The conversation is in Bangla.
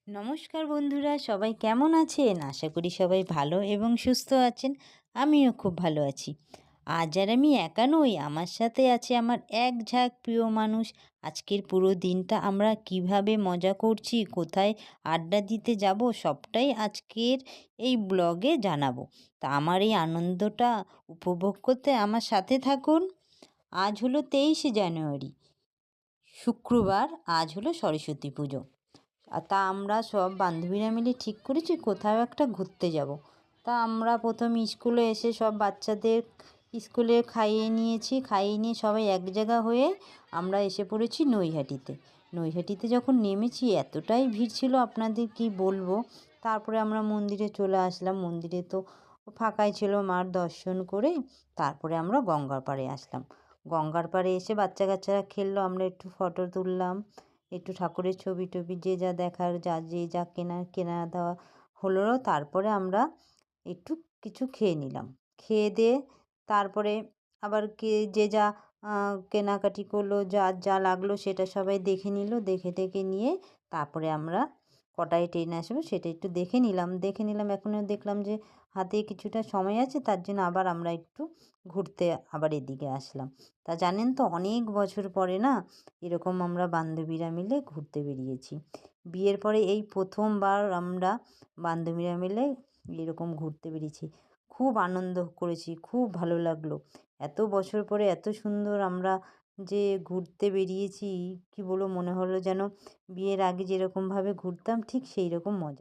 নমস্কার বন্ধুরা, সবাই কেমন আছেন? আশা করি সবাই ভালো এবং সুস্থ আছেন। আমিও খুব ভালো আছি। আজ আর আমি একা নই, আমার সাথে আছে আমার এক ঝাঁক প্রিয় মানুষ। আজকের পুরো দিনটা আমরা কিভাবে মজা করছি, কোথায় আড্ডা দিতে যাব, সবটাই আজকের এই ব্লগে জানাবো। তা আমার এই আনন্দটা উপভোগ করতে আমার সাথে থাকুন। আজ হলো 23শে জানুয়ারি, শুক্রবার। আজ হলো সরস্বতী পুজো। তা আমরা সব বান্ধবীরা মিলে ঠিক করেছি কোথাও একটা ঘুরতে যাব। তা আমরা প্রথম স্কুলে এসে সব বাচ্চাদের স্কুলে খাইয়ে নিয়েছি, খাইয়ে নিয়ে সবাই এক জায়গা হয়ে আমরা এসে পড়েছি নৈহাটিতে। নৈহাটিতে যখন নেমেছি এতটাই ভিড় ছিল আপনাদের কি বলবো। তারপরে আমরা মন্দিরে চলে আসলাম। মন্দিরে তো ফাঁকাই ছিল, মার দর্শন করে তারপরে আমরা গঙ্গার পাড়ে আসলাম। গঙ্গার পাড়ে এসে বাচ্চা কাচ্চারা খেললো, আমরা একটু ফটো তুললাম, একটু ঠাকুরের ছবি টবি যে যা দেখার, যে যা কেনা দেওয়া হলো। তারপরে আমরা একটু কিছু খেয়ে নিলাম। খেয়ে দিয়ে তারপরে আবার যে যা কেনাকাটি করলো, যা লাগলো সেটা সবাই দেখে নিল। দেখে নিয়ে তারপরে আমরা কটায় ট্রেন আসবে সেটা একটু দেখে নিলাম। এখনও দেখলাম যে হাতে কিছুটা সময় আছে, তার জন্য আবার আমরা একটু ঘুরতে আবার এদিকে আসলাম। তা জানেন তো, অনেক বছর পরে না এরকম আমরা বান্ধবীরা মিলে ঘুরতে বেরিয়েছি। বিয়ের পরে এই প্রথমবার আমরা বান্ধবীরা মিলে এরকম ঘুরতে বেরিয়েছি। খুব আনন্দ করেছি, খুব ভালো লাগলো। এত বছর পরে এত সুন্দর আমরা যে ঘুরতে বেরিয়েছি, কি বলবো, মনে হলো যেন বিয়ের আগে যেরকমভাবে ঘুরতাম ঠিক সেই রকম মজা।